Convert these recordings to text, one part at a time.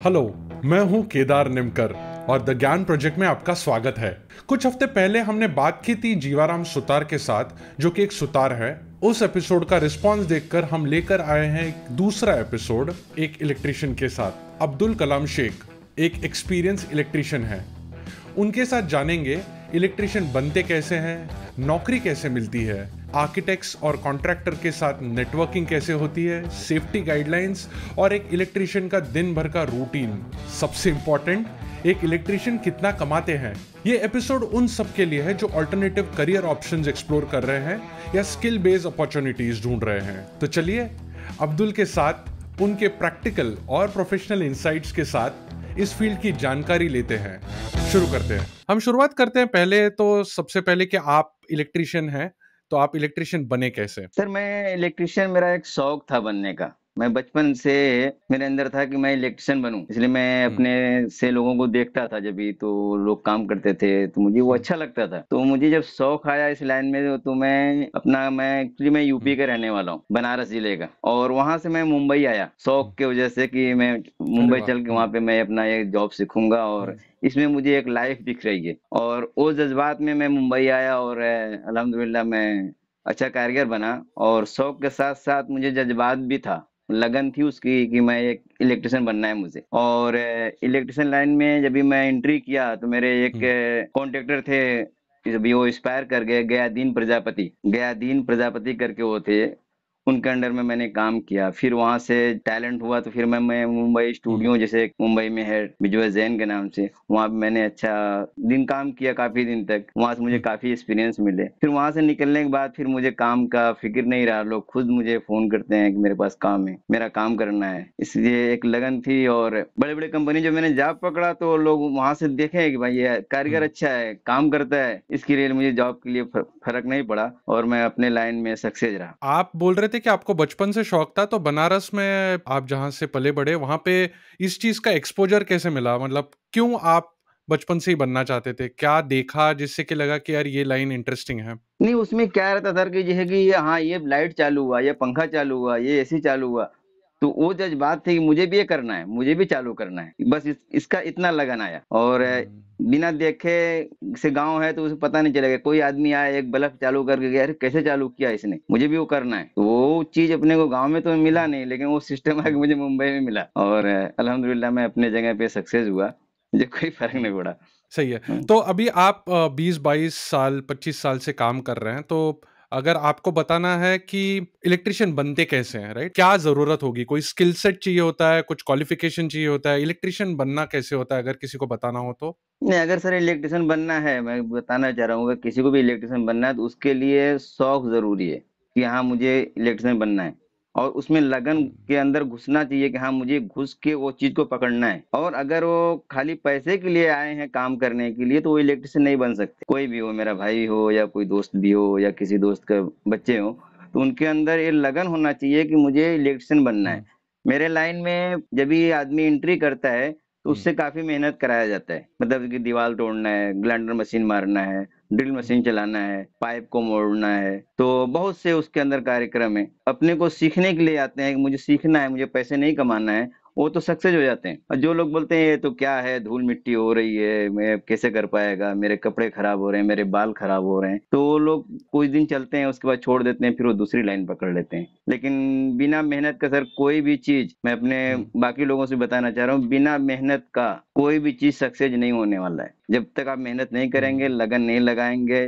Hello, मैं हूं केदार निमकर और द ज्ञान प्रोजेक्ट में आपका स्वागत है। कुछ हफ्ते पहले हमने बात की थी जीवाराम सुतार के साथ, जो कि एक सुतार है। उस एपिसोड का रिस्पांस देखकर हम लेकर आए हैं एक दूसरा एपिसोड एक इलेक्ट्रिशियन के साथ। अब्दुल कलाम शेख एक एक्सपीरियंस इलेक्ट्रिशियन है। उनके साथ जानेंगे इलेक्ट्रिशियन बनते कैसे हैं, नौकरी कैसे मिलती है, आर्किटेक्ट्स और कॉन्ट्रैक्टर के साथ नेटवर्किंग कैसे होती है, सेफ्टी गाइडलाइंस और एक इलेक्ट्रिशियन का दिन भर का रूटीन। सबसे इंपॉर्टेंट, एक इलेक्ट्रिशियन कितना कमाते हैं। ये एपिसोड उन सब के लिए है जो अल्टरनेटिव करियर ऑप्शंस एक्सप्लोर कर रहे हैं या स्किल बेस्ड अपॉर्चुनिटीज ढूंढ रहे हैं। तो चलिए अब्दुल के साथ उनके प्रैक्टिकल और प्रोफेशनल इंसाइट्स के साथ इस फील्ड की जानकारी लेते हैं। शुरू करते हैं। हम शुरुआत करते हैं पहले तो सबसे पहले कि आप इलेक्ट्रिशियन हैं, तो आप इलेक्ट्रिशियन बने कैसे? सर, मैं इलेक्ट्रिशियन, मेरा एक शौक था बनने का। मैं बचपन से मेरे अंदर था कि मैं इलेक्ट्रिशियन बनूं, इसलिए मैं हम्म। अपने से लोगों को देखता था। जब भी तो लोग काम करते थे तो मुझे वो हम्म। अच्छा लगता था। तो मुझे जब शौक आया इस लाइन में तो मैं एक्चुअली मैं यूपी हम्म। का रहने वाला हूँ, बनारस जिले का। और वहां से मैं मुंबई आया हम्म। शौक की वजह से कि मैं अरे मुंबई वाह। चल के वहां पे मैं अपना एक जॉब सीखूंगा और हम्म। इसमें मुझे एक लाइफ दिख रही है। और वो जज्बात में मैं मुंबई आया और अल्हम्दुलिल्लाह मैं अच्छा कारीगर बना। और शौक के साथ साथ मुझे जज्बात भी था, लगन थी उसकी कि मैं एक इलेक्ट्रिशियन बनना है मुझे। और इलेक्ट्रिशियन लाइन में जब भी मैं एंट्री किया तो मेरे एक हम्म। कॉन्ट्रैक्टर थे, जब भी वो एक्सपायर कर गए, गयादीन प्रजापति करके वो थे। उनके अंडर में मैंने काम किया। फिर वहां से टैलेंट हुआ तो फिर मैं मुंबई हम्म। स्टूडियो, जैसे एक मुंबई में है विजुअल जैन के नाम से, वहां पे मैंने अच्छा दिन काम किया काफी दिन तक। वहां से मुझे हम्म। काफी एक्सपीरियंस मिले। फिर वहां से निकलने के बाद फिर मुझे काम का फिक्र नहीं रहा। लोग खुद मुझे फोन करते हैं कि मेरे पास काम है, मेरा काम करना है। इसलिए एक लगन थी। और बड़े बड़े कंपनी जो मैंने जॉब पकड़ा तो लोग वहां से देखे कि भाई ये कारीगर हम्म। अच्छा है, काम करता है। इसके लिए मुझे जॉब के लिए फर्क नहीं पड़ा और मैं अपने लाइन में सक्सेस रहा। आप बोल रहे थे कि आपको बचपन से शौक था, तो बनारस में आप जहाँ से पले बड़े वहां पे इस चीज का एक्सपोजर कैसे मिला? मतलब क्यों आप बचपन से ही बनना चाहते थे? क्या देखा जिससे कि लगा कि यार ये लाइन इंटरेस्टिंग है? नहीं, उसमें क्या रहता था कि जैसे कि हाँ, ये लाइट चालू हुआ, ये पंखा चालू हुआ, ये एसी चालू हुआ, तो वो जज्बात थे कि मुझे भी ये करना है, मुझे भी चालू करना है। बस इसका इतना लगन आया। और हम्म। बिना देखे से गांव है तो उसे पता नहीं चलेगा। कोई आदमी आया एक बल्ब चालू करके गया, अरे कैसे चालू किया इसने, मुझे भी वो करना है। तो वो चीज अपने को गांव में तो मिला हम्म। नहीं, लेकिन वो सिस्टम आके हम्म। मुझे मुंबई में मिला। और अल्हम्दुलिल्लाह मैं अपने जगह पे सक्सेस हुआ, मुझे कोई फर्क नहीं हम्म। पड़ा। सही है। हम्म। तो अभी आप 20-22 साल 25 साल से काम कर रहे हैं, तो अगर आपको बताना है कि इलेक्ट्रिशियन बनते कैसे हैं, राइट? क्या जरूरत होगी? कोई स्किल सेट चाहिए होता है, कुछ क्वालिफिकेशन चाहिए होता है? इलेक्ट्रिशियन बनना कैसे होता है, अगर किसी को बताना हो तो? नहीं, अगर सर इलेक्ट्रिशियन बनना है, मैं बताना चाह रहा हूँ, अगर किसी को भी इलेक्ट्रिशियन बनना है तो उसके लिए शौक जरूरी है कि हाँ मुझे इलेक्ट्रिशियन बनना है। और उसमें लगन हम्म। के अंदर घुसना चाहिए कि हाँ मुझे घुस के वो चीज को पकड़ना है। और अगर वो खाली पैसे के लिए आए हैं काम करने के लिए तो वो इलेक्ट्रिशियन नहीं बन सकते। कोई भी हो, मेरा भाई हो या कोई दोस्त भी हो या किसी दोस्त का बच्चे हो, तो उनके अंदर ये लगन होना चाहिए कि मुझे इलेक्ट्रिशियन बनना है। हम्म। मेरे लाइन में जब भी आदमी एंट्री करता है तो हम्म। उससे काफी मेहनत कराया जाता है। मतलब कि दीवार तोड़ना है, ग्राइंडर मशीन मारना है, ड्रिल हम्म। मशीन चलाना है, पाइप को मोड़ना है। तो बहुत से उसके अंदर कार्यक्रम है। अपने को सीखने के लिए आते हैं कि मुझे सीखना है, मुझे पैसे नहीं कमाना है, वो तो सक्सेस हो जाते हैं। और जो लोग बोलते हैं ये तो क्या है, धूल मिट्टी हो रही है, मैं कैसे कर पाएगा, मेरे कपड़े खराब हो रहे हैं, मेरे बाल खराब हो रहे हैं, तो वो लोग कुछ दिन चलते हैं, उसके बाद छोड़ देते हैं, फिर वो दूसरी लाइन पकड़ लेते हैं। लेकिन बिना मेहनत का सर कोई भी चीज, मैं अपने हम्म। बाकी लोगों से बताना चाह रहा हूँ, बिना मेहनत का कोई भी चीज सक्सेस नहीं होने वाला है। जब तक आप मेहनत नहीं करेंगे, हम्म। लगन नहीं लगाएंगे,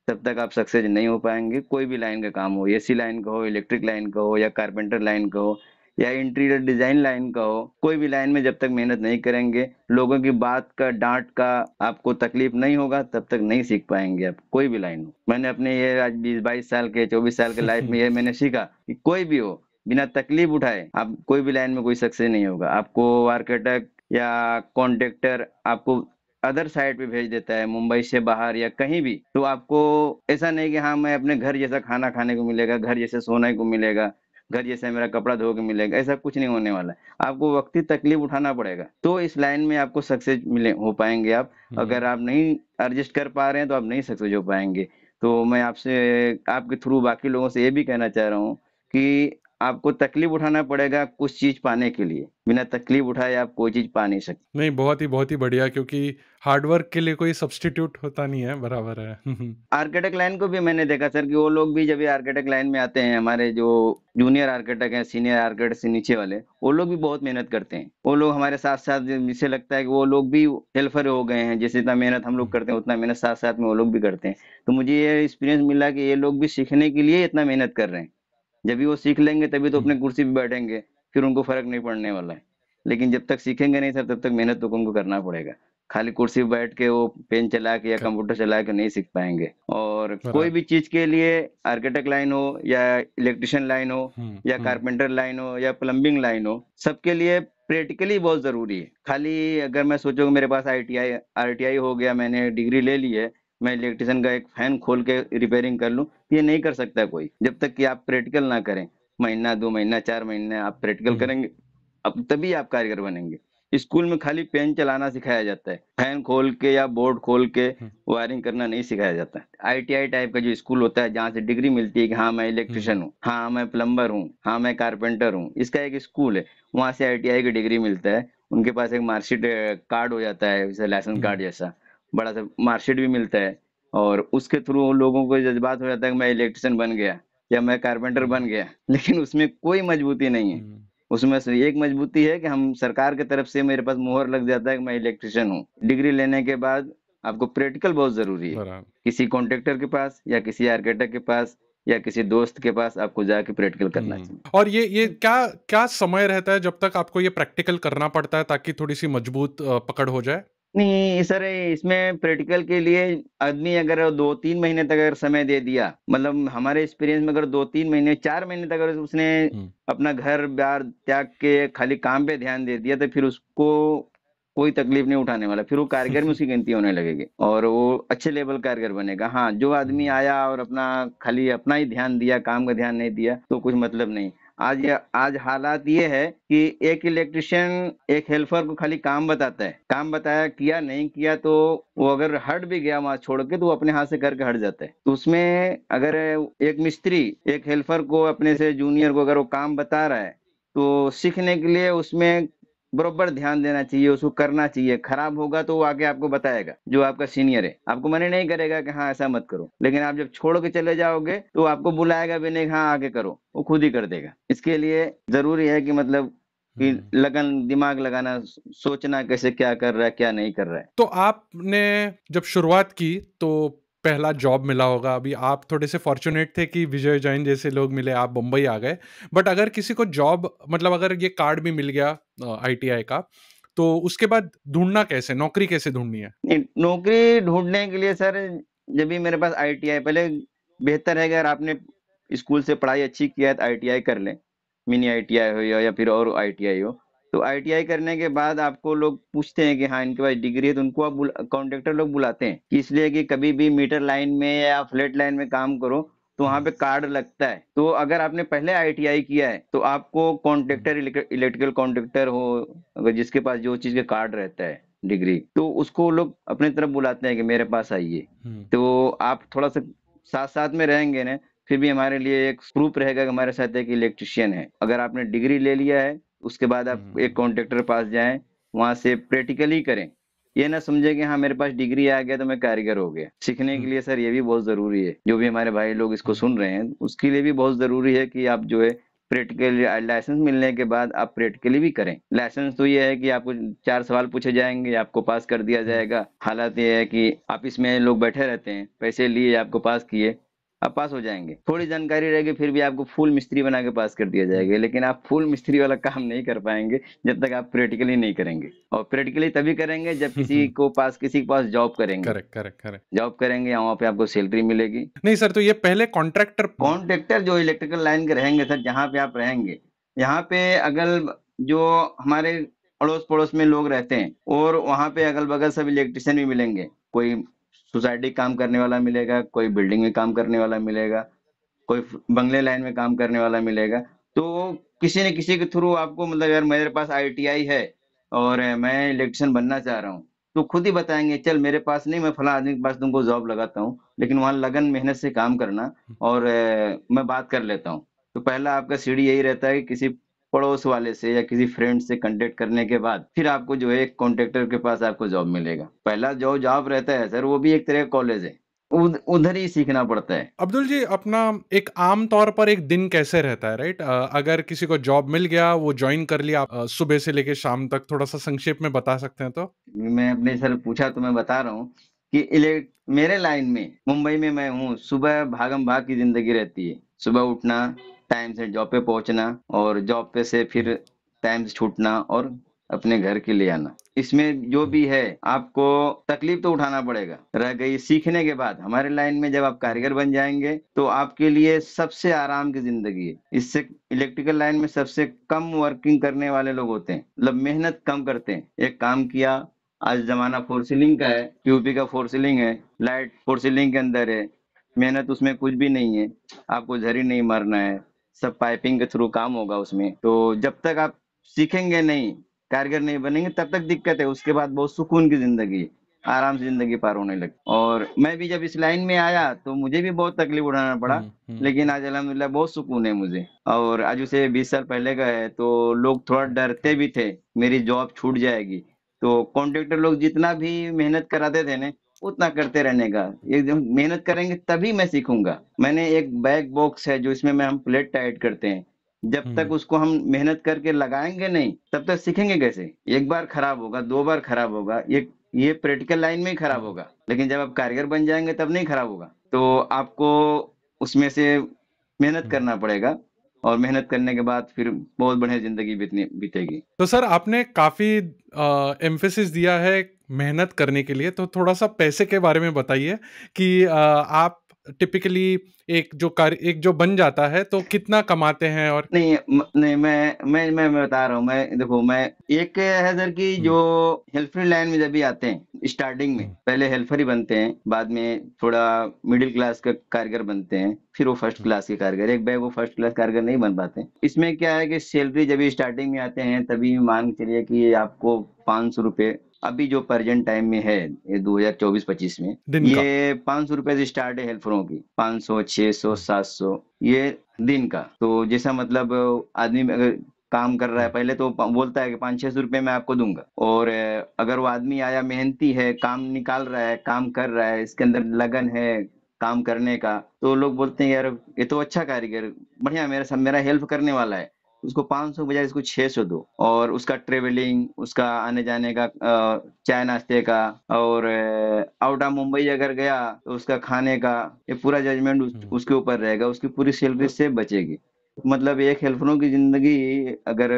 तब तक आप सक्सेस नहीं हो पाएंगे। कोई भी लाइन का काम हो, एसी लाइन का हो, इलेक्ट्रिक लाइन का हो, या कारपेंटर लाइन का हो, या इंटीरियर डिजाइन लाइन का हो, कोई भी लाइन में जब तक मेहनत नहीं करेंगे, लोगों की बात का, डांट का आपको तकलीफ नहीं होगा, तब तक नहीं सीख पाएंगे आप कोई भी लाइन हो। मैंने अपने ये आज 20-22 साल के, 24 साल के लाइफ में ये मैंने सीखा कि कोई भी हो, बिना तकलीफ उठाए आप कोई भी लाइन में कोई सक्सेस नहीं होगा। आपको आर्किटेक्ट या कॉन्ट्रैक्टर आपको अदर साइड पे भेज देता है, मुंबई से बाहर या कहीं भी, तो आपको ऐसा नहीं कि हाँ मैं अपने घर जैसा खाना खाने को मिलेगा, घर जैसे सोने को मिलेगा, घर जैसे मेरा कपड़ा धो के मिलेगा, ऐसा कुछ नहीं होने वाला है। आपको वक्ती तकलीफ उठाना पड़ेगा, तो इस लाइन में आपको सक्सेस मिले हो पाएंगे आप। हम्म। अगर आप नहीं एडजस्ट कर पा रहे हैं तो आप नहीं सक्सेस हो पाएंगे। तो मैं आपसे, आपके थ्रू बाकी लोगों से ये भी कहना चाह रहा हूँ कि आपको तकलीफ उठाना पड़ेगा कुछ चीज पाने के लिए। बिना तकलीफ उठाए आप कोई चीज पा नहीं सकते। नहीं, बहुत ही बढ़िया, क्योंकि हार्ड वर्क के लिए कोई सब्स्टिट्यूट होता नहीं है, बराबर है। आर्किटेक्ट लाइन को भी मैंने देखा सर कि वो लोग भी जब ये आर्किटेक्ट लाइन में आते हैं, हमारे जो जूनियर आर्किटेक्ट हैं, सीनियर आर्किटेक्ट से नीचे वाले, वो लोग भी बहुत मेहनत करते हैं। वो लोग हमारे साथ साथ, जिसे लगता है कि वो लोग भी हेल्पर हो गए हैं, जैसे इतना मेहनत हम लोग करते हैं उतना मेहनत साथ साथ में वो लोग भी करते हैं। तो मुझे ये एक्सपीरियंस मिला कि ये लोग भी सीखने के लिए इतना मेहनत कर रहे हैं। जब भी वो सीख लेंगे तभी तो अपने कुर्सी पे बैठेंगे, फिर उनको फर्क नहीं पड़ने वाला है। लेकिन जब तक सीखेंगे नहीं सर, तब तक मेहनत तो उनको करना पड़ेगा। खाली कुर्सी पे बैठ के वो पेन चला के या क- कंप्यूटर चला के नहीं सीख पाएंगे। और कोई बराबर। भी चीज के लिए, आर्किटेक्ट लाइन हो या इलेक्ट्रिशियन लाइन हो या हम्म। कारपेंटर लाइन हो या प्लम्बिंग लाइन हो, सबके लिए प्रैक्टिकली बहुत जरूरी है। खाली अगर मैं सोचूं कि मेरे पास आईटीआई आरटीआई हो गया, मैंने डिग्री ले ली है, मैं इलेक्ट्रिशियन का एक फैन खोल के रिपेयरिंग कर लूं, ये नहीं कर सकता कोई, जब तक कि आप प्रैक्टिकल ना करें। महीना 2 महीना 4 महीने आप प्रैक्टिकल हम्म। करेंगे, अब तभी आप कारीगर बनेंगे। स्कूल में खाली पेन चलाना सिखाया जाता है, फैन खोल के या बोर्ड खोल के हम्म। वायरिंग करना नहीं सिखाया जाता है। आईटीआई टाइप का जो स्कूल होता है, जहाँ से डिग्री मिलती है कि हाँ मैं हम्म। इलेक्ट्रिशियन हूँ, हाँ मैं प्लम्बर हूँ, हाँ मैं कारपेंटर हूँ, इसका एक स्कूल है, वहां से आईटीआई की डिग्री मिलता है। उनके पास एक मार्कशीट कार्ड हो जाता है, जैसे लाइसेंस कार्ड हम्म। जैसा बड़ा सा मार्कशीट भी मिलता है। और उसके थ्रू लोगों को जज्बात हो जाता है कि मैं इलेक्ट्रिशियन बन गया या मैं कारपेंटर हम्म। बन गया। लेकिन उसमें कोई मजबूती नहीं है। हम्म। उसमें से एक मजबूती है कि हम सरकार की तरफ से मेरे पास मुहर लग जाता है कि मैं इलेक्ट्रिशियन हूँ। डिग्री लेने के बाद आपको प्रैक्टिकल बहुत जरूरी है। बराबर। किसी कॉन्ट्रेक्टर के पास या किसी आर्किटेक्ट के पास या किसी दोस्त के पास आपको जाके प्रैक्टिकल करना चाहिए। और ये क्या क्या समय रहता है जब तक आपको ये प्रैक्टिकल करना पड़ता है, ताकि थोड़ी सी मजबूत पकड़ हो जाए? नहीं सर, इसमें प्रैक्टिकल के लिए आदमी अगर 2-3 महीने तक अगर समय दे दिया, मतलब हमारे एक्सपीरियंस में अगर 2-3 महीने 4 महीने तक अगर उसने हम्म। अपना घर बार त्याग के खाली काम पे ध्यान दे दिया, तो फिर उसको कोई तकलीफ नहीं उठाने वाला, फिर वो कारीगर में उसकी गिनती होने लगेगी और वो अच्छे लेवल कारीगर बनेगा। हाँ, जो आदमी हम्म। आया और अपना खाली अपना ही ध्यान दिया, काम का ध्यान नहीं दिया, तो कुछ मतलब नहीं। आज हालात ये है कि एक इलेक्ट्रिशियन एक हेल्पर को खाली काम बताता है, काम बताया किया नहीं किया, तो वो अगर हट भी गया वहां छोड़ के, तो वो अपने हाथ से करके हट जाता है। तो उसमें अगर एक मिस्त्री एक हेल्पर को, अपने से जूनियर को अगर वो काम बता रहा है, तो सीखने के लिए उसमें बरोबर ध्यान देना चाहिए, उसको करना चाहिए। खराब होगा तो वो आके आपको बताएगा, जो आपका सीनियर है आपको मना नहीं करेगा कि हाँ ऐसा मत करो, लेकिन आप जब छोड़ के चले जाओगे तो आपको बुलाएगा भी नहीं, हाँ आके करो, वो खुद ही कर देगा। इसके लिए जरूरी है कि मतलब कि हम्म। लगन, दिमाग लगाना, सोचना कैसे क्या कर रहा है क्या नहीं कर रहा है। तो आपने जब शुरुआत की तो पहला जॉब मिला होगा, अभी आप थोड़े से फॉर्चुनेट थे कि विजय जैन जैसे लोग मिले, आप बम्बई आ गए। बट अगर किसी को जॉब, मतलब अगर ये कार्ड भी मिल गया आईटीआई का, तो उसके बाद ढूंढना कैसे, नौकरी कैसे ढूंढनी है? नहीं, नौकरी ढूंढने के लिए सर, जब भी मेरे पास आईटीआई, पहले बेहतर है कि अगर आपने स्कूल से पढ़ाई अच्छी किया है तो आईटीआई कर लें। मिनी आईटीआई हो या फिर और आईटीआई हो, तो आईटीआई करने के बाद आपको लोग पूछते हैं कि हाँ इनके पास डिग्री है, तो उनको आप कॉन्ट्रेक्टर लोग बुलाते हैं कि इसलिए कि कभी भी मीटर लाइन में या फ्लैट लाइन में काम करो तो वहां हम्म। पे कार्ड लगता है। तो अगर आपने पहले आईटीआई किया है तो आपको हम्म। कॉन्ट्रेक्टर, इलेक्ट्रिकल कॉन्ट्रेक्टर हो, अगर जिसके पास जो चीज का कार्ड रहता है, डिग्री, तो उसको लोग अपने तरफ बुलाते हैं कि मेरे पास आइए। हम्म। तो आप थोड़ा सा साथ साथ में रहेंगे ना, फिर भी हमारे लिए एक प्रूफ रहेगा कि हमारे साथ एक इलेक्ट्रिशियन है। अगर आपने डिग्री ले लिया है, उसके बाद आप एक हम्म। कॉन्ट्रेक्टर पास जाएं, वहां से प्रैक्टिकली करें। ये ना समझे कि हाँ मेरे पास डिग्री आ गया तो मैं कारीगर हो गया। सीखने के हम्म। लिए सर ये भी बहुत जरूरी है। जो भी हमारे भाई लोग इसको हम्म। सुन रहे हैं, उसके लिए भी बहुत जरूरी है कि आप जो है प्रैक्टिकल, लाइसेंस मिलने के बाद आप प्रैक्टिकली भी करें। लाइसेंस तो ये है कि आपको 4 सवाल पूछे जाएंगे, आपको पास कर दिया हम्म। जाएगा। हालात ये है कि ऑफिस में लोग बैठे रहते हैं, पैसे लिए आपको पास किए, आप पास हो जाएंगे। थोड़ी जानकारी रहेगी फिर भी आपको फुल मिस्त्री बना के पास कर दिया हम्म। जाएगा, लेकिन आप फुल मिस्त्री वाला काम नहीं कर पाएंगे जब तक आप प्रैक्टिकली नहीं करेंगे। और प्रैक्टिकली तभी करेंगे जब किसी के पास जॉब करेंगे। Correct, correct, correct. जॉब करेंगे वहां पे आपको सैलरी मिलेगी। नहीं सर, तो ये पहले कॉन्ट्रैक्टर। कॉन्ट्रैक्टर जो इलेक्ट्रिकल लाइन के रहेंगे सर, जहाँ पे आप रहेंगे, यहाँ पे अगल जो हमारे अड़ोस पड़ोस में लोग रहते हैं, और वहाँ पे अगल बगल सब इलेक्ट्रिशियन भी मिलेंगे। कोई सोसाइटी काम करने वाला मिलेगा, कोई बिल्डिंग में काम करने वाला मिलेगा, कोई बंगले लाइन में काम करने वाला मिलेगा। तो किसी न किसी के थ्रू आपको, मतलब यार मेरे पास आईटीआई है और मैं इलेक्ट्रिशियन बनना चाह रहा हूँ, तो खुद ही बताएंगे चल मेरे पास नहीं, मैं फला आदमी के पास तुमको जॉब लगाता हूँ, लेकिन वहाँ लगन मेहनत से काम करना और मैं बात कर लेता हूँ। तो पहला आपका सीढ़ी यही रहता है कि किसी पड़ोस वाले से या किसी फ्रेंड से कांटेक्ट करने के बाद फिर आपको जो है एक कॉन्ट्रैक्टर के पास आपको जॉब मिलेगा। पहला जो जॉब रहता है सर, वो भी एक तरह का कॉलेज है, उधर ही सीखना पड़ता है। अब्दुल जी, अपना एक आम तौर पर एक दिन कैसे रहता है, राइट? अगर किसी को जॉब मिल गया, वो ज्वाइन कर लिया, सुबह से लेके शाम तक, थोड़ा सा संक्षेप में बता सकते हैं तो? मैं अपने सर पूछा तो मैं बता रहा हूँ कि मेरे लाइन में मुंबई में मैं हूँ, सुबह भागम भाग की जिंदगी रहती है। सुबह उठना, टाइम से जॉब पे पहुंचना और जॉब पे से हम्म, फिर टाइम से छूटना और अपने घर के लिए आना। इसमें जो हम्म, भी है आपको तकलीफ तो उठाना पड़ेगा। रह गई सीखने के बाद, हमारे लाइन में जब आप हम्म, कारीगर बन जाएंगे तो आपके लिए सबसे आराम की जिंदगी है। इससे इलेक्ट्रिकल लाइन में सबसे कम वर्किंग करने वाले लोग होते हैं, मतलब मेहनत कम करते हैं। एक काम किया, आज जमाना फोर सीलिंग का है, पीओपी का फोर सीलिंग है, लाइट फोर सीलिंग के अंदर है, मेहनत उसमें कुछ भी नहीं है, आपको झरी नहीं मारना है, सब पाइपिंग के थ्रू काम होगा उसमें। तो जब तक आप सीखेंगे नहीं, कारीगर नहीं बनेंगे, तब तक दिक्कत है। उसके बाद बहुत सुकून की जिंदगी है, आराम से जिंदगी पार होने लगी। और मैं भी जब इस लाइन में आया तो मुझे भी बहुत तकलीफ उठाना पड़ा, हम्म, लेकिन आज अल्हम्दुलिल्लाह बहुत सुकून है मुझे। और आज उसे 20 साल पहले का है तो लोग थोड़ा डरते भी थे मेरी जॉब छूट जाएगी। तो कॉन्ट्रैक्टर लोग जितना भी मेहनत कराते थे ना, उतना करते रहने का, एकदम मेहनत करेंगे तभी मैं सीखूंगा। मैंने एक बैक बॉक्स है जो इसमें हम प्लेट टाइट करते हैं, जब तक हम्म, उसको हम मेहनत करके लगाएंगे नहीं तब तक सीखेंगे कैसे? एक बार खराब होगा, दो बार खराब होगा, ये प्रैक्टिकल लाइन में ही खराब हम्म, होगा, लेकिन जब आप कारीगर बन जाएंगे तब नहीं खराब होगा। तो आपको उसमें से मेहनत हम्म। करना पड़ेगा और मेहनत करने के बाद फिर बहुत बढ़िया जिंदगी बीतेगी। तो सर, आपने काफी एम्फेसिस दिया है मेहनत करने के लिए, तो थोड़ा सा पैसे के बारे में बताइए कि आप टिपिकली एक जो बन जाता है तो कितना कमाते हैं और? नहीं, मैं बता रहा हूँ। मैं देखो, मैं एक है सर की जो हम्म, हेल्पर लाइन में जब भी आते हैं स्टार्टिंग में, हम्म, पहले हेल्पर ही बनते हैं, बाद में थोड़ा मिडिल क्लास का कारीगर बनते हैं, फिर वो फर्स्ट हम्म, क्लास के कारीगर। एक बैग वो फर्स्ट क्लास कारीगर नहीं बन पाते। इसमें क्या है कि सैलरी जब स्टार्टिंग में आते हैं तभी मान के चलिए कि आपको 500 रुपये, अभी जो प्रेजेंट टाइम में है, ये 2024-25 में, दिन का? ये 500 रुपये से स्टार्ट है हेल्परों की। 500, 600, हम्म, 700, ये दिन का। तो जैसा मतलब आदमी अगर काम कर रहा है, हम्म, पहले तो बोलता है कि 500-600 रुपये मैं आपको दूंगा। और अगर वो आदमी आया, मेहनती है, काम निकाल रहा है, काम कर रहा है, इसके अंदर लगन है काम करने का, तो लोग बोलते हैं यार ये तो अच्छा कारीगर, बढ़िया, मेरा हेल्प करने वाला है, उसको 500 बजाय इसको 600 दो। और उसका ट्रेवलिंग, उसका आने जाने का, चाय नाश्ते का, और आउट ऑफ मुंबई अगर गया तो उसका खाने का, ये पूरा जजमेंट हम्म, उसके ऊपर रहेगा, उसकी पूरी सैलरी से बचेगी। मतलब एक हेल्परों की जिंदगी अगर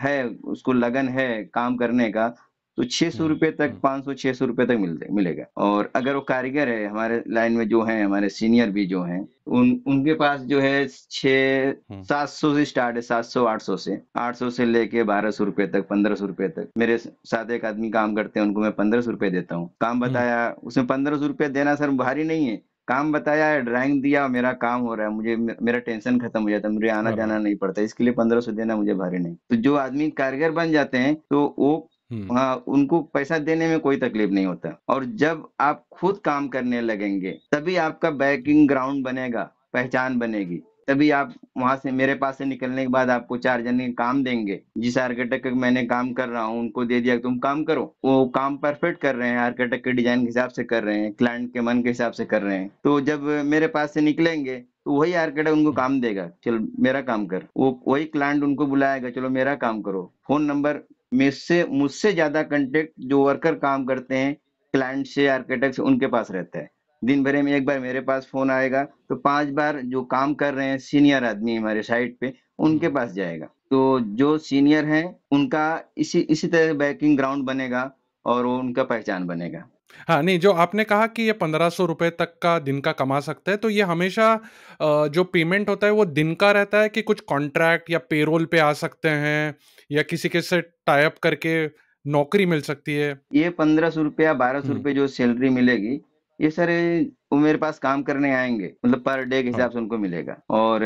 है, उसको लगन है काम करने का, तो 600 रुपये तक, हम्म, 500-600 रुपये तक मिलेगा। और अगर वो कारीगर है, हमारे लाइन में जो है, हमारे सीनियर भी जो हैं, उनके पास जो है छः हम्म, 700 से स्टार्ट है, 700 800 से लेके 1200 रुपये तक, 1500 रुपये तक। मेरे साथ एक आदमी काम करते हैं, उनको मैं 1500 रुपये देता हूँ। काम हम्म, बताया, उसमें 1500 रुपये देना सर भारी नहीं है। काम बताया, ड्राइंग दिया, मेरा काम हो रहा है, मुझे मेरा टेंशन खत्म हो जाता है, मुझे आना हाँ, जाना नहीं पड़ता, इसके लिए 1500 देना मुझे भारी नहीं। तो जो आदमी कारीगर बन जाते हैं तो वो, हम्म, हाँ, उनको पैसा देने में कोई तकलीफ नहीं होता। और जब आप खुद काम करने लगेंगे तभी आपका बैकिंग ग्राउंड बनेगा, पहचान बनेगी। तभी आप वहां से, मेरे पास से निकलने के बाद आपको 4 जने काम देंगे। जिस आर्किटेक्ट का मैंने काम कर रहा हूँ उनको दे दिया कि तुम काम करो, वो काम परफेक्ट कर रहे हैं, आर्किटेक्ट के डिजाइन के हिसाब से कर रहे हैं, क्लाइंट के मन के हिसाब से कर रहे हैं। तो जब मेरे पास से निकलेंगे तो वही आर्किटेक्ट उनको हम्म, काम देगा, चलो मेरा काम कर। वो वही क्लाइंट उनको बुलाएगा, चलो मेरा काम करो। फोन नंबर, मुझसे मुझसे ज्यादा कांटेक्ट जो वर्कर काम करते हैं क्लाइंट से, आर्किटेक्ट से, उनके पास रहता है। दिन भर में एक बार मेरे पास फोन आएगा तो 5 बार जो काम कर रहे हैं सीनियर आदमी हमारे साइट पे, उनके हम्म। पास जाएगा। तो जो सीनियर हैं उनका इसी इसी तरह बैकिंग ग्राउंड बनेगा और वो उनका पहचान बनेगा। हाँ, नहीं, जो आपने कहा कि ये 1500 रुपए तक का दिन का कमा सकते हैं, तो ये हमेशा जो पेमेंट होता है वो दिन का रहता है कि कुछ कॉन्ट्रैक्ट या पेरोल पे आ सकते हैं, या किसी के से टाई अप करके नौकरी मिल सकती है? ये 1500 रुपया, बारह सौ हुँ, रुपये जो सैलरी मिलेगी, ये सर वो मेरे पास काम करने आएंगे, मतलब पर डे के हाँ, हिसाब से उनको मिलेगा। और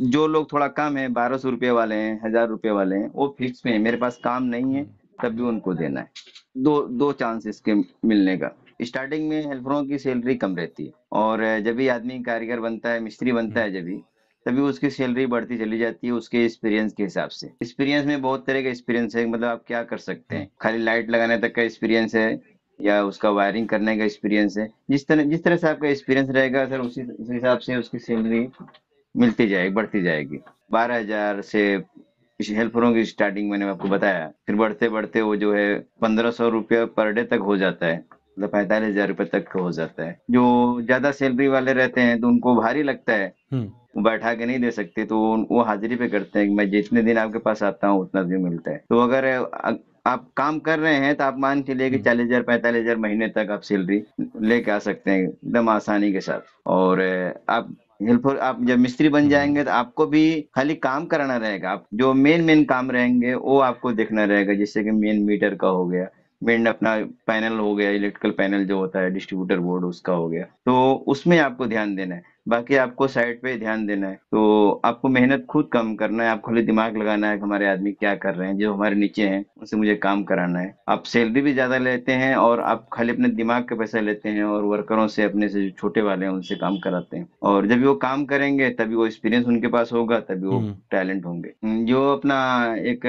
जो लोग थोड़ा कम है, 1200 रुपये वाले हैं, 1000 रुपये वाले हैं, वो फिक्स पे है, मेरे पास काम नहीं है हुँ, तब भी उनको देना है। दो दो चांस इसके मिलने का। स्टार्टिंग में हेल्परों की सैलरी कम रहती है, और जब भी आदमी कारीगर बनता है, मिस्त्री बनता हुँ, है, जब भी तभी उसकी सैलरी बढ़ती चली जाती है उसके एक्सपीरियंस के हिसाब से। एक्सपीरियंस में बहुत तरह का एक्सपीरियंस है, मतलब आप क्या कर सकते हम्म हैं, खाली लाइट लगाने तक का एक्सपीरियंस है या उसका वायरिंग करने का एक्सपीरियंस है। जिस तरह से आपका एक्सपीरियंस रहेगा सर, उस हिसाब से उसकी सैलरी मिलती जाएगी, बढ़ती जाएगी। 12,000 से हेल्परों की स्टार्टिंग मैंने आपको बताया, फिर बढ़ते बढ़ते वो जो है 1,500 रुपया पर डे तक हो जाता है, मतलब 45,000 रुपये तक का हो जाता है। जो ज्यादा सैलरी वाले रहते हैं तो उनको भारी लगता है, हम्म वो बैठा के नहीं दे सकते, तो वो हाजिरी पे करते हैं कि मैं जितने दिन आपके पास आता हूँ उतना दिन मिलता है। तो अगर आप काम कर रहे हैं तो आप मान के लिए कि हम्म 40,000 45,000 महीने तक आप सैलरी लेके आ सकते हैं एकदम आसानी के साथ। और आप हेल्पर, आप जब मिस्त्री बन हम्म जाएंगे तो आपको भी खाली काम कराना रहेगा। आप जो मेन मेन काम रहेंगे वो आपको देखना रहेगा, जैसे कि मेन मीटर का हो गया, मेन अपना पैनल हो गया, इलेक्ट्रिकल पैनल जो होता है डिस्ट्रीब्यूटर बोर्ड उसका हो गया, तो उसमें आपको ध्यान देना है। बाकी आपको साइड पे ध्यान देना है, तो आपको मेहनत खुद कम करना है। आप खाली दिमाग लगाना है कि हमारे आदमी क्या कर रहे हैं, जो हमारे नीचे हैं उनसे मुझे काम कराना है। आप सैलरी भी ज्यादा लेते हैं और आप खाली अपने दिमाग का पैसा लेते हैं और वर्करों से, अपने से जो छोटे वाले हैं उनसे काम कराते हैं। और जब वो काम करेंगे तभी वो एक्सपीरियंस उनके पास होगा, तभी वो हम्म टैलेंट होंगे। जो अपना एक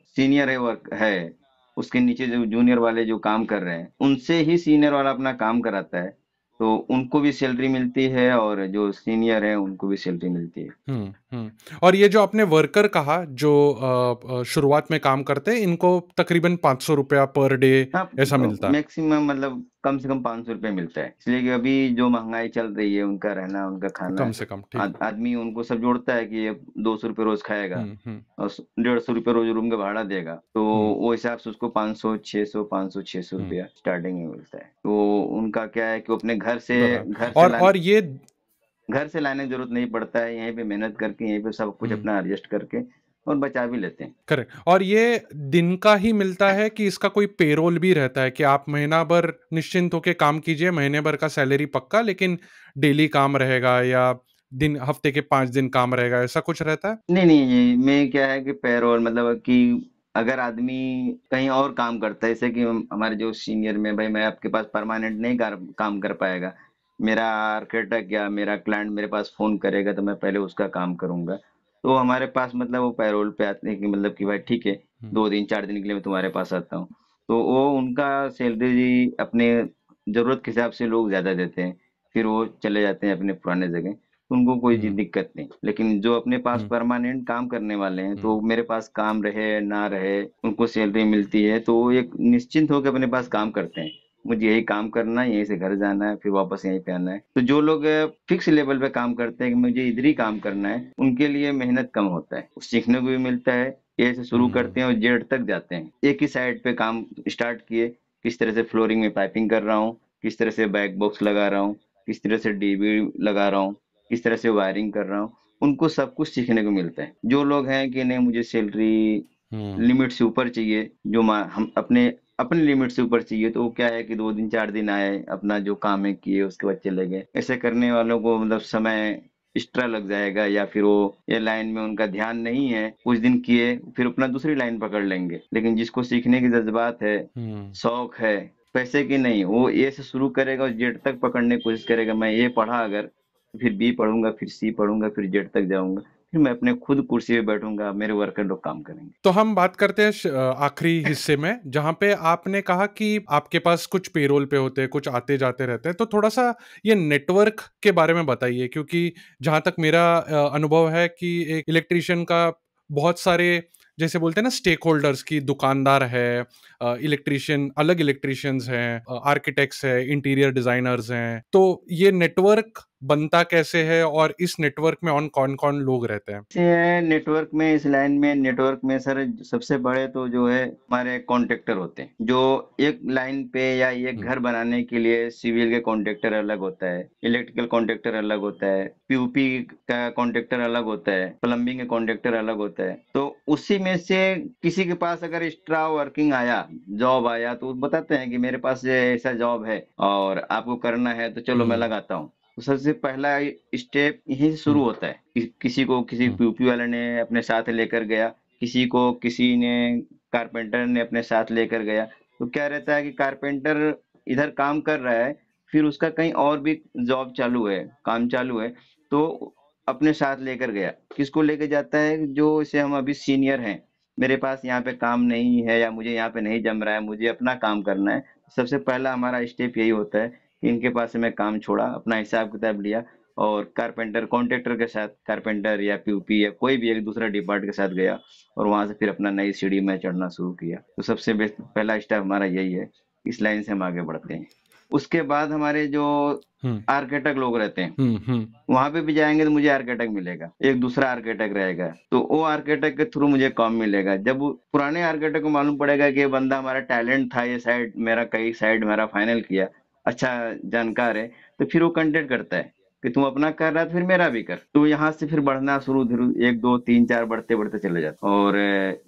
सीनियर है, वर्क है, उसके नीचे जो जूनियर वाले जो काम कर रहे हैं उनसे ही सीनियर वाला अपना काम कराता है, तो उनको भी सैलरी मिलती है और जो सीनियर है उनको भी सैलरी मिलती है। और ये जो आपने वर्कर कहा जो शुरुआत में काम करते हैं, इनको तकरीबन 500 रुपया पर डे हाँ, ऐसा मिलता है। मैक्सिमम मतलब कम से कम 500 रुपये मिलता है, इसलिए कि अभी जो महंगाई चल रही है, उनका रहना, उनका खाना, कम से कम ठीक। आदमी उनको सब जोड़ता है कि ये 200 रुपये रोज खाएगा हम्म और 150 रुपये रोज रूम का भाड़ा देगा, तो हम्म वो हिसाब से उसको 500 600 500 600 हम्म रुपया स्टार्टिंग में मिलता है। तो उनका क्या है कि वो अपने बराबर। घर से और लाने ये घर से लाने की जरूरत नहीं पड़ता है, यहीं पे मेहनत करके यहीं पे सब कुछ हम्म अपना एडजस्ट करके और बचा भी लेते हैं। करेक्ट। और ये दिन का ही मिलता है कि इसका कोई पेरोल भी रहता है कि आप महीना भर निश्चिंत होके काम कीजिए, महीने भर का सैलरी पक्का, लेकिन डेली काम रहेगा या दिन हफ्ते के 5 दिन काम रहेगा, ऐसा कुछ रहता है? नहीं नहीं, ये में क्या है कि पेरोल मतलब कि अगर आदमी कहीं और काम करता है, जैसे कि हमारे जो सीनियर में, भाई मैं आपके पास परमानेंट नहीं काम कर पाएगा, मेरा आर्किटेक्ट या मेरा क्लाइंट मेरे पास फोन करेगा तो मैं पहले उसका काम करूंगा, तो हमारे पास मतलब वो पैरोल पे आते हैं कि मतलब कि भाई ठीक है, हम्म 2 दिन 4 दिन के लिए मैं तुम्हारे पास आता हूँ, तो वो उनका सैलरी अपने जरूरत के हिसाब से लोग ज्यादा देते हैं, फिर वो चले जाते हैं अपने पुराने जगह, तो उनको कोई हम्म दिक्कत नहीं। लेकिन जो अपने पास हम्म परमानेंट काम करने वाले हैं, हम्म तो मेरे पास काम रहे ना रहे उनको सैलरी मिलती है, तो वो एक निश्चिंत होकर अपने पास काम करते हैं, मुझे यही काम करना है, यहीं से घर जाना है, फिर वापस यहीं पे आना है। तो जो लोग फिक्स लेवल पे काम करते हैं कि मुझे इधर ही काम करना है, उनके लिए मेहनत कम होता है, सीखने को भी मिलता है। ए से शुरू हम्म करते हैं और जेड तक जाते हैं, एक ही साइड पे काम स्टार्ट किए, किस तरह से फ्लोरिंग में पाइपिंग कर रहा हूँ, किस तरह से बैक बॉक्स लगा रहा हूँ, किस तरह से डीबी लगा रहा हूँ, किस तरह से वायरिंग कर रहा हूँ, उनको सब कुछ सीखने को मिलता है। जो लोग हैं कि नहीं मुझे सैलरी हम्म लिमिट से ऊपर चाहिए, जो हम अपने अपने लिमिट से ऊपर चाहिए, तो वो क्या है कि 2 दिन 4 दिन आए, अपना जो काम है किए, उसके बाद चले गए। ऐसे करने वालों को मतलब समय एक्स्ट्रा लग जाएगा, या फिर वो ये लाइन में उनका ध्यान नहीं है, कुछ दिन किए फिर अपना दूसरी लाइन पकड़ लेंगे। लेकिन जिसको सीखने की जज्बात है, हम्म शौक है, पैसे की नहीं, वो ए से शुरू करेगा और जेड तक पकड़ने की कोशिश करेगा। मैं ए पढ़ा अगर, फिर बी पढ़ूंगा, फिर सी पढ़ूंगा, फिर जेड तक जाऊंगा, फिर मैं अपने खुद कुर्सी पे बैठूंगा, मेरे वर्कर लोग काम करेंगे। तो हम बात करते हैं आखिरी हिस्से में, जहां पे आपने कहा कि आपके पास कुछ पेरोल पे होते हैं, कुछ आते जाते रहते हैं। तो थोड़ा सा ये नेटवर्क के बारे में बताइए, क्योंकि जहां तक मेरा अनुभव है कि एक इलेक्ट्रिशियन का बहुत सारे, जैसे बोलते हैं ना, स्टेक होल्डर्स की, दुकानदार है, इलेक्ट्रिशियन, अलग इलेक्ट्रिशियंस हैं, आर्किटेक्ट्स है, इंटीरियर डिजाइनर्स हैं। तो ये नेटवर्क बनता कैसे है और इस नेटवर्क में ऑन कौन कौन लोग रहते हैं? से नेटवर्क में, इस लाइन में नेटवर्क में सर, सबसे बड़े तो जो है हमारे कॉन्ट्रैक्टर होते हैं, जो एक लाइन पे या एक हम्म घर बनाने के लिए सिविल के कॉन्ट्रैक्टर अलग होता है, इलेक्ट्रिकल कॉन्ट्रैक्टर अलग होता है, पीयूपी का कॉन्ट्रैक्टर अलग होता है, प्लम्बिंग का कॉन्ट्रैक्टर अलग होता है। तो उसी में से किसी के पास अगर एक्स्ट्रा वर्किंग आया, जॉब आया, तो वो बताते हैं कि मेरे पास ये ऐसा जॉब है और आपको करना है, तो चलो मैं हम्म लगाता हूँ। तो सबसे पहला स्टेप यहीं से शुरू हम्म होता है किसी को किसी हम्म पीयूपी वाले ने अपने साथ लेकर गया, किसी को किसी ने कारपेंटर ने अपने साथ लेकर गया। तो क्या रहता है कि कारपेंटर इधर काम कर रहा है, फिर उसका कहीं और भी जॉब चालू है, काम चालू है, तो अपने साथ लेकर गया। किसको लेके जाता है? जो इसे हम अभी सीनियर हैं, मेरे पास यहाँ पे काम नहीं है या मुझे यहाँ पे नहीं जम रहा है, मुझे अपना काम करना है। सबसे पहला हमारा स्टेप यही होता है कि इनके पास से मैं काम छोड़ा, अपना हिसाब किताब लिया और कारपेंटर कॉन्ट्रैक्टर के साथ, कारपेंटर या पीयूपी या कोई भी एक दूसरा डिपार्ट के साथ गया और वहां से फिर अपना नई सीढ़ी में चढ़ना शुरू किया। तो सबसे बेस्ट पहला स्टेप हमारा यही है, इस लाइन से हम आगे बढ़ते हैं। उसके बाद हमारे जो हम्म आर्किटेक्ट लोग रहते हैं, हम्म वहां पे भी जाएंगे तो मुझे आर्किटेक्ट मिलेगा, एक दूसरा आर्किटेक्ट रहेगा, तो वो आर्किटेक्ट के थ्रू मुझे काम मिलेगा। जब वो पुराने आर्किटेक्ट को मालूम पड़ेगा कि ये बंदा हमारा टैलेंट था, ये साइड मेरा कई साइड मेरा फाइनल किया, अच्छा जानकार है, तो फिर वो कंटेक्ट करता है कि तुम अपना कर रहा है तो फिर मेरा भी कर। तो यहाँ से फिर बढ़ना शुरू धीरे, एक दो तीन चार बढ़ते बढ़ते चले जाते। और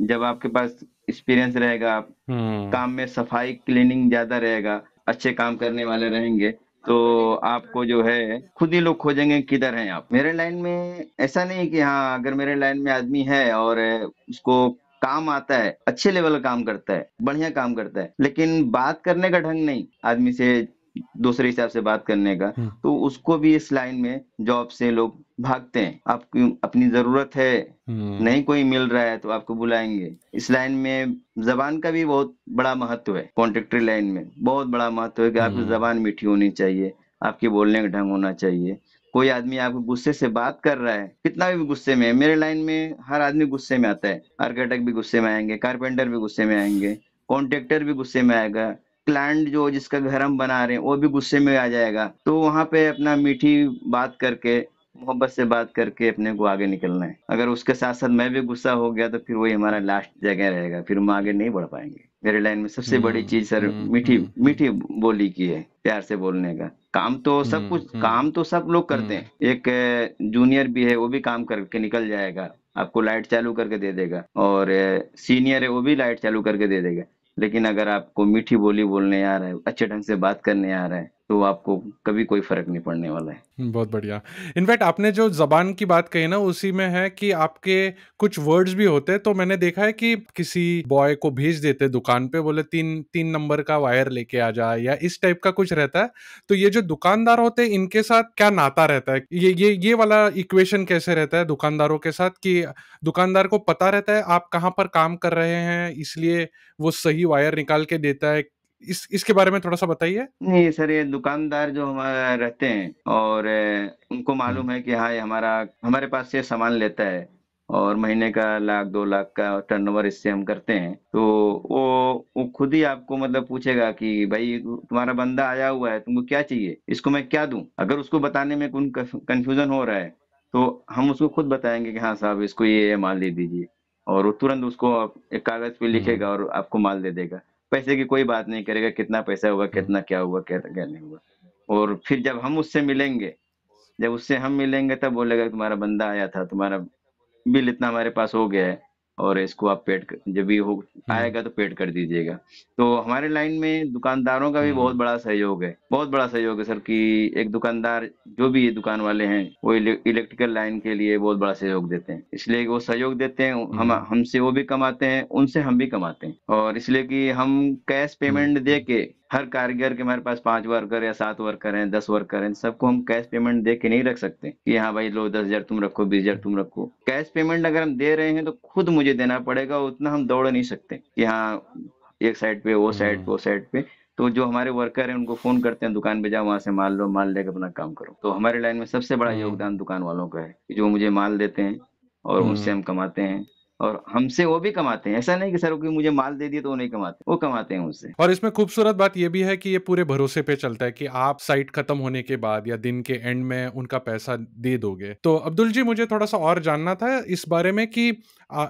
जब आपके पास एक्सपीरियंस रहेगा, हम्म काम में सफाई क्लीनिंग ज्यादा रहेगा, अच्छे काम करने वाले रहेंगे, तो आपको जो है खुद ही लोग खोजेंगे किधर हैं आप। मेरे लाइन में ऐसा नहीं कि हाँ अगर मेरे लाइन में आदमी है और उसको काम आता है, अच्छे लेवल का काम करता है, बढ़िया काम करता है, लेकिन बात करने का ढंग नहीं आदमी से, दूसरे हिसाब से बात करने का, हम्म तो उसको भी इस लाइन में जॉब से लोग भागते हैं। आपकी अपनी जरूरत है, हम्म नहीं कोई मिल रहा है तो आपको बुलाएंगे। इस लाइन में जबान का भी बहुत बड़ा महत्व है, कॉन्ट्रेक्टरी लाइन में बहुत बड़ा महत्व है कि आपकी हम्म जबान मीठी होनी चाहिए, आपके बोलने का ढंग होना चाहिए। कोई आदमी आपको गुस्से से बात कर रहा है, कितना भी गुस्से में है, मेरे लाइन में हर आदमी गुस्से में आता है, आर्किटेक्ट भी गुस्से में आएंगे, कारपेंटर भी गुस्से में आएंगे, कॉन्ट्रेक्टर भी गुस्से में आएगा, क्लाइंट जो जिसका घर हम बना रहे हैं वो भी गुस्से में आ जाएगा। तो वहां पे अपना मीठी बात करके, मोहब्बत से बात करके अपने को आगे निकलना है। अगर उसके साथ साथ मैं भी गुस्सा हो गया तो फिर वही हमारा लास्ट जगह रहेगा, फिर हम आगे नहीं बढ़ पाएंगे। मेरे लाइन में सबसे बड़ी चीज सर मीठी मीठी बोली की है, प्यार से बोलने का। काम तो सब कुछ, काम तो सब लोग करते हैं। एक जूनियर भी है वो भी काम करके निकल जाएगा, आपको लाइट चालू करके दे देगा, और सीनियर है वो भी लाइट चालू करके दे देगा। लेकिन अगर आपको मीठी बोली बोलने आ रहा है, अच्छे ढंग से बात करने आ रहा है, तो आपको कभी कोई फर्क नहीं पड़ने वाला है। बहुत बढ़िया। इनफैक्ट आपने जो जबान की बात कही ना, उसी में है कि आपके कुछ वर्ड्स भी होते हैं। तो मैंने देखा है कि किसी बॉय को भेज देते दुकान पे, बोले 3 नंबर का वायर लेके आ जा, या इस टाइप का कुछ रहता है। तो ये जो दुकानदार होते हैं इनके साथ क्या नाता रहता है? ये वाला इक्वेशन कैसे रहता है दुकानदारों के साथ, कि दुकानदार को पता रहता है आप कहाँ पर काम कर रहे हैं, इसलिए वो सही वायर निकाल के देता है? इसके बारे में थोड़ा सा बताइए। नहीं सर, ये दुकानदार जो हमारे रहते हैं और उनको हम्म मालूम है कि हाँ ये हमारा हमारे पास से सामान लेता है और महीने का 1 लाख 2 लाख का टर्नओवर इससे हम करते हैं, तो वो खुद ही आपको मतलब पूछेगा कि भाई तुम्हारा बंदा आया हुआ है, तुमको क्या चाहिए, इसको मैं क्या दूं। अगर उसको बताने में कोई कंफ्यूजन हो रहा है तो हम उसको खुद बताएंगे कि हाँ साहब इसको ये माल दे दीजिए, और वो तुरंत उसको एक कागज पे हम्म लिखेगा और आपको माल दे देगा। पैसे की कोई बात नहीं करेगा, कितना पैसा हुआ, हम्म कितना क्या हुआ, क्या क्या नहीं हुआ। और फिर जब हम उससे मिलेंगे, जब उससे हम मिलेंगे तब बोलेगा तुम्हारा बंदा आया था, तुम्हारा बिल इतना हमारे पास हो गया है और इसको आप पेड जब भी हो हम्म आएगा तो पेड कर दीजिएगा। तो हमारे लाइन में दुकानदारों का भी बहुत हम्म बड़ा सहयोग है, बहुत बड़ा सहयोग है सर। कि एक दुकानदार जो भी ये दुकान वाले हैं वो इलेक्ट्रिकल लाइन के लिए बहुत बड़ा सहयोग देते हैं, इसलिए वो सहयोग देते हैं, हम हम्म हमसे वो भी कमाते हैं, उनसे हम भी कमाते हैं। और इसलिए कि हम कैश पेमेंट दे हम्म के, हर कारीगर के हमारे पास 5 वर्कर या 7 वर्कर हैं, 10 वर्कर हैं, सबको हम कैश पेमेंट दे के नहीं रख सकते कि हाँ भाई लो 10,000 तुम रखो, 20,000 तुम रखो। कैश पेमेंट अगर हम दे रहे हैं तो खुद मुझे देना पड़ेगा, उतना हम दौड़ नहीं सकते कि हाँ एक साइड पे वो साइड पे हम्म वो साइड पे। तो जो हमारे वर्कर हैं उनको फोन करते हैं दुकान पे जाओ, वहां से माल लो, माल लेकर अपना काम करो। तो हमारे लाइन में सबसे बड़ा हम्म योगदान दुकान वालों का है कि जो मुझे माल देते हैं और उनसे हम्म हम कमाते हैं, और हमसे वो भी कमाते हैं। ऐसा नहीं कि सर कि मुझे माल दे दिए तो वो नहीं कमाते, वो कमाते हैं मुझसे। और इसमें खूबसूरत बात यह भी है कि ये पूरे भरोसे पे चलता है कि आप साइट खत्म होने के बाद या दिन के एंड में उनका पैसा दे दोगे। तो अब्दुल जी, मुझे थोड़ा सा और जानना था इस बारे में कि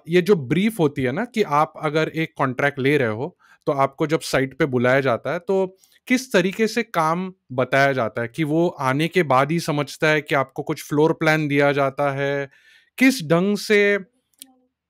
ये जो ब्रीफ होती है ना, कि आप अगर एक कॉन्ट्रैक्ट ले रहे हो तो आपको जब साइट पे बुलाया जाता है तो किस तरीके से काम बताया जाता है? कि वो आने के बाद ही समझता है कि आपको कुछ फ्लोर प्लान दिया जाता है? किस ढंग से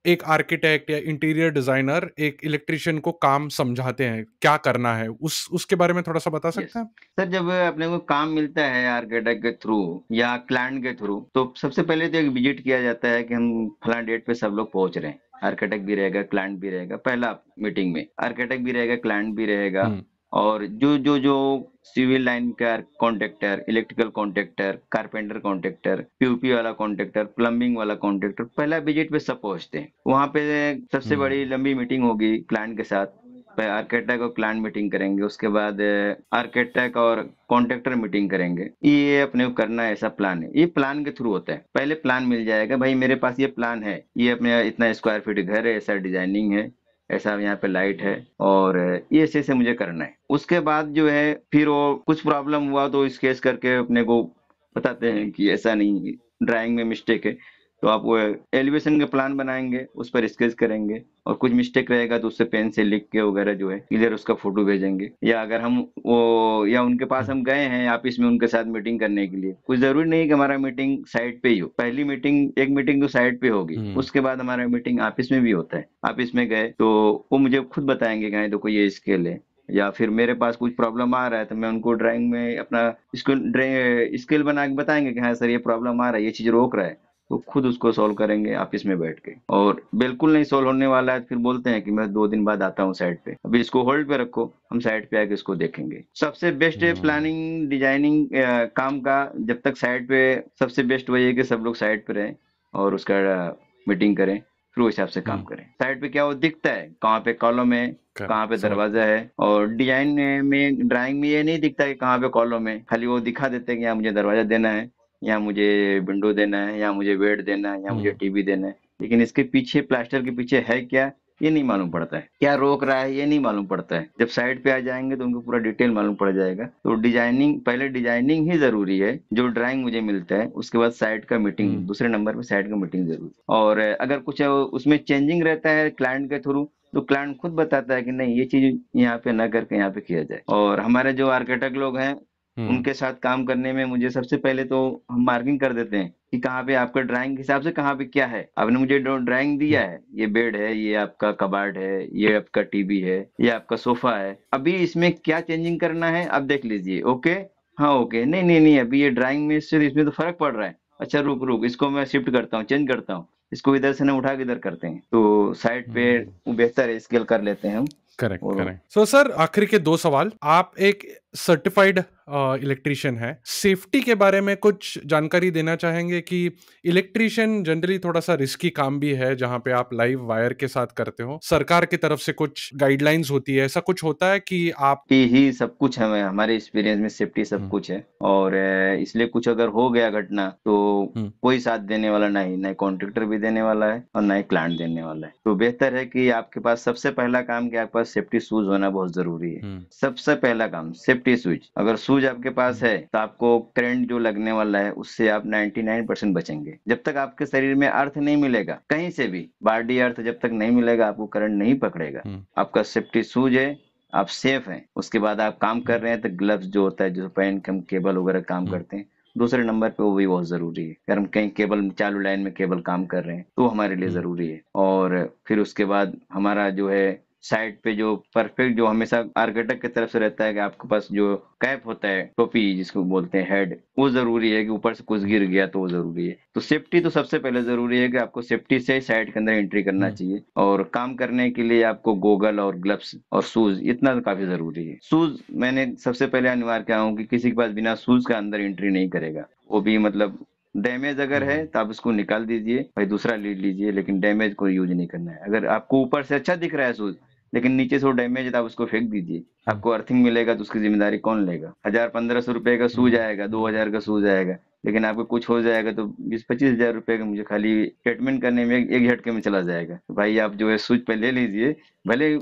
एक आर्किटेक्ट या इंटीरियर डिजाइनर एक इलेक्ट्रिशियन को काम समझाते हैं, क्या करना है, उसके बारे में थोड़ा सा बता यस सकते हैं? सर, जब अपने को काम मिलता है आर्किटेक्ट के थ्रू या क्लाइंट के थ्रू, तो सबसे पहले तो एक विजिट किया जाता है कि हम फलां डेट पे सब लोग पहुंच रहे हैं। आर्किटेक्ट भी रहेगा, क्लाइंट भी रहेगा, पहला मीटिंग में आर्किटेक्ट भी रहेगा, क्लाइंट भी रहेगा, हम्म और जो सिविल लाइन का contractor, electrical contractor, carpenter contractor, POP वाला कॉन्ट्रैक्टर, प्लम्बिंग वाला कॉन्ट्रैक्टर, पहला विजिट पे सब पहुंचते हैं। वहां पे सबसे बड़ी लंबी मीटिंग होगी क्लाइंट के साथ। आर्किटेक्ट और क्लाइंट मीटिंग करेंगे, उसके बाद आर्किटेक्ट और कॉन्ट्रैक्टर मीटिंग करेंगे। ये अपने को करना है, ऐसा प्लान है। ये प्लान के थ्रू होता है। पहले प्लान मिल जाएगा, भाई मेरे पास ये प्लान है, ये अपने इतना स्क्वायर फीट घर है, ऐसा डिजाइनिंग है, ऐसा यहाँ पे लाइट है, और ये ऐसे मुझे करना है। उसके बाद जो है फिर वो कुछ प्रॉब्लम हुआ तो स्केच करके अपने को बताते हैं कि ऐसा नहीं, ड्राइंग में मिस्टेक है। तो आप वो एलिवेशन का प्लान बनाएंगे, उस पर स्केच करेंगे, और कुछ मिस्टेक रहेगा तो उससे पेन से लिख के वगैरह जो है क्लियर उसका फोटो भेजेंगे। या अगर हम वो या उनके पास हम गए हैं ऑफिस में उनके साथ मीटिंग करने के लिए, कुछ जरूरी नहीं कि हमारा मीटिंग साइट पे ही हो। पहली मीटिंग, एक मीटिंग तो साइट पे होगी, उसके बाद हमारा मीटिंग ऑफिस में भी होता है। ऑफिस में गए तो वो मुझे खुद बताएंगे कि हाँ देखो ये स्केल है, या फिर मेरे पास कुछ प्रॉब्लम आ रहा है तो मैं उनको ड्राइंग में अपना स्केल बना के बताएंगे कि हाँ सर ये प्रॉब्लम आ रहा है, ये चीज रोक रहा है, तो खुद उसको सॉल्व करेंगे ऑफिस में बैठ के। और बिल्कुल नहीं सॉल्व होने वाला है फिर बोलते हैं कि मैं 2 दिन बाद आता हूँ साइट पे, अभी इसको होल्ड पे रखो, हम साइट पे आके इसको देखेंगे। सबसे बेस्ट है प्लानिंग डिजाइनिंग काम का। जब तक साइट पे, सबसे बेस्ट वही है कि सब लोग साइट पे रहें और उसका मीटिंग करें, फिर उस हिसाब से काम करें। साइट पे क्या वो दिखता है, कहाँ पे कॉलम है, कहाँ पे दरवाजा है। और डिजाइन में, ड्राइंग में ये नहीं दिखता कि कहाँ पे कॉलम है, खाली वो दिखा देते हैं कि यहाँ मुझे दरवाजा देना है, यहाँ मुझे विंडो देना है, यहाँ मुझे बेड देना है, यहाँ मुझे टीवी देना है। लेकिन इसके पीछे, प्लास्टर के पीछे है क्या, ये नहीं मालूम पड़ता है। क्या रोक रहा है ये नहीं मालूम पड़ता है। जब साइट पे आ जाएंगे तो उनको पूरा डिटेल मालूम पड़ जाएगा। तो डिजाइनिंग, पहले डिजाइनिंग ही जरूरी है, जो ड्राइंग मुझे मिलता है, उसके बाद साइट का मीटिंग, दूसरे नंबर पे साइट का मीटिंग जरूरी। और अगर कुछ उसमें चेंजिंग रहता है क्लाइंट के थ्रू, तो क्लाइंट खुद बताता है कि नहीं ये चीज यहाँ पे ना करके यहाँ पे किया जाए। और हमारे जो आर्किटेक्ट लोग हैं उनके साथ काम करने में मुझे सबसे पहले तो हम मार्किंग कर देते हैं कि कहाँ पे आपका ड्राइंग के हिसाब से कहाँ पे क्या है। आपने मुझे ड्राइंग दिया है, ये बेड है, ये आपका कबाड़ है, ये आपका टीवी है, ये आपका सोफा है, अभी इसमें क्या चेंजिंग करना है आप देख लीजिए। ओके, हाँ ओके, नहीं नहीं नहीं अभी ये ड्राइंग में इससे इसमें तो फर्क पड़ रहा है, अच्छा रुक रुक इसको मैं शिफ्ट करता हूँ, चेंज करता हूँ, इसको इधर से ना उठा के इधर करते हैं। तो साइड पे वो बेहतर है, स्केल कर लेते हैं हम। Correct correct. सो सर आखिर के 2 सवाल। आप एक सर्टिफाइड इलेक्ट्रिशियन है, सेफ्टी के बारे में कुछ जानकारी देना चाहेंगे कि इलेक्ट्रिशियन जनरली थोड़ा सा रिस्की काम भी है, जहां पे आप लाइव वायर के साथ करते हो, सरकार की तरफ से कुछ गाइडलाइंस होती है, ऐसा कुछ होता है कि आप ही सब कुछ है, हमारे एक्सपीरियंस में सेफ्टी सब कुछ है। और इसलिए कुछ अगर हो गया घटना तो कोई साथ देने वाला नहीं, ना कॉन्ट्रैक्टर भी देने वाला है और ना ही क्लाइंट देने वाला है। तो बेहतर है कि आपके पास सबसे पहला काम कि आपके पास सेफ्टी शूज होना बहुत जरूरी है। सबसे पहला काम सेफ्टी शूज। अगर शूज आपके पास है तो आपको करंट जो लगने वाला है उससे आप 99% बचेंगे। जब तक आपके शरीर में अर्थ नहीं मिलेगा, कहीं से भी बॉडी अर्थ जब तक नहीं मिलेगा, आपको करंट नहीं पकड़ेगा। आपका सेफ्टी शूज है, आप सेफ हैं। उसके बाद आप काम कर रहे हैं तो ग्लव्स जो होता है, जो पहन के हम केबल वगैरह काम करते हैं, दूसरे नंबर पे वो भी बहुत जरूरी है। अगर हम कहीं केबल, चालू लाइन में केबल काम कर रहे हैं तो हमारे लिए जरूरी है। और फिर उसके बाद हमारा जो है साइड पे जो परफेक्ट, जो हमेशा आर्किटेक्ट की तरफ से रहता है कि आपके पास जो कैप होता है, टोपी जिसको बोलते हैं हेड, वो जरूरी है कि ऊपर से कुछ गिर गया तो वो जरूरी है। तो सेफ्टी तो सबसे पहले जरूरी है कि आपको सेफ्टी से साइड के अंदर एंट्री करना चाहिए। और काम करने के लिए आपको गोगल और ग्लव्स और शूज, इतना तो काफी जरूरी है। शूज मैंने सबसे पहले अनिवार्य किया हूँ कि किसी के पास बिना शूज का अंदर एंट्री नहीं करेगा। वो भी मतलब डैमेज अगर है तो आप उसको निकाल दीजिए, भाई दूसरा ले लीजिए, लेकिन डैमेज को यूज नहीं करना है। अगर आपको ऊपर से अच्छा दिख रहा है शूज लेकिन नीचे से वो डैमेज है तो आप उसको फेंक दीजिए। आपको अर्थिंग मिलेगा तो उसकी जिम्मेदारी कौन लेगा? 1000-1500 रुपए का शूज आएगा, 2000 का शूज आएगा, लेकिन आपको कुछ हो जाएगा तो 20-25 हजार रुपए का मुझे खाली ट्रीटमेंट करने में एक झटके में चला जाएगा। तो भाई आप जो है शूज पे ले लीजिए, भले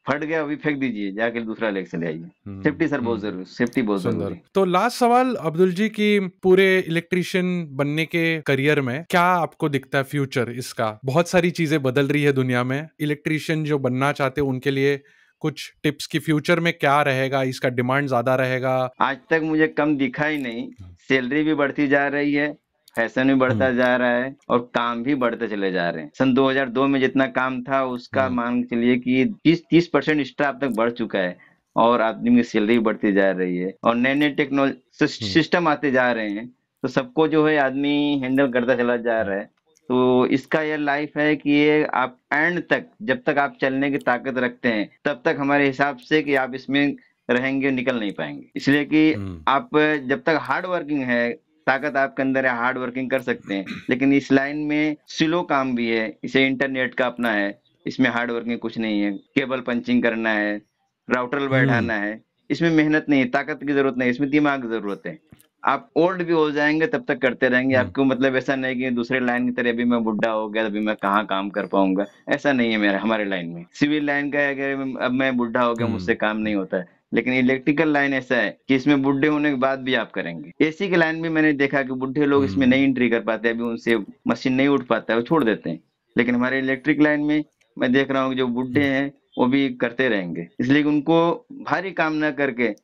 फट गया अभी फेंक दीजिए, जाके दूसरा लेके चले आइए। सेफ्टी सर बहुत जरूरी, सेफ्टी बहुत जरूरी। तो लास्ट सवाल अब्दुल जी की, पूरे इलेक्ट्रिशियन बनने के करियर में क्या आपको दिखता है फ्यूचर इसका? बहुत सारी चीजें बदल रही है दुनिया में, इलेक्ट्रिशियन जो बनना चाहते हैं उनके लिए कुछ टिप्स की फ्यूचर में क्या रहेगा? इसका डिमांड ज्यादा रहेगा? आज तक मुझे कम दिखा ही नहीं, सैलरी भी बढ़ती जा रही है, फैशन भी बढ़ता जा रहा है और काम भी बढ़ते चले जा रहे हैं। सन 2002 में जितना काम था उसका मान के चलिए कि 30% स्टाफ तक बढ़ चुका है, और आदमी की सैलरी बढ़ती जा रही है, और नए नए टेक्नोलॉजी सिस्टम आते जा रहे हैं, तो सबको जो है आदमी हैंडल करता चला जा रहा है। तो इसका ये लाइफ है कि ये आप एंड तक, जब तक आप चलने की ताकत रखते हैं तब तक हमारे हिसाब से कि आप इसमें रहेंगे, निकल नहीं पाएंगे। इसलिए कि हम्म। आप जब तक हार्ड वर्किंग है, ताकत आपके अंदर है, हार्ड वर्किंग कर सकते हैं। लेकिन इस लाइन में स्लो काम भी है, इसे इंटरनेट का अपना है, इसमें हार्ड वर्किंग कुछ नहीं है। केबल पंचिंग करना है, राउटर हम्म। बैठाना है, इसमें मेहनत नहीं है, ताकत की जरूरत नहीं, इसमें दिमाग की जरूरत है। आप ओल्ड भी हो जाएंगे तब तक करते रहेंगे, हम्म। आपको मतलब ऐसा नहीं कि दूसरे लाइन की तरह अभी मैं बुढ़ा हो गया अभी मैं कहाँ काम कर पाऊंगा, ऐसा नहीं है मेरा हमारे लाइन में। सिविल लाइन का है कि अब मैं बुढ़ा हो गया मुझसे काम नहीं होता है। लेकिन इलेक्ट्रिकल लाइन ऐसा है कि इसमें बुढ़े होने के बाद भी आप करेंगे। एसी की लाइन में मैंने देखा कि बुढ़े लोग इसमें हम्म। नहीं एंट्री कर पाते, अभी उनसे मशीन नहीं उठ पाता है, वो छोड़ देते हैं। लेकिन हमारे इलेक्ट्रिक लाइन में मैं देख रहा हूँ कि जो बुढ़े हैं वो भी करते रहेंगे, इसलिए कि उनको भारी काम ना करके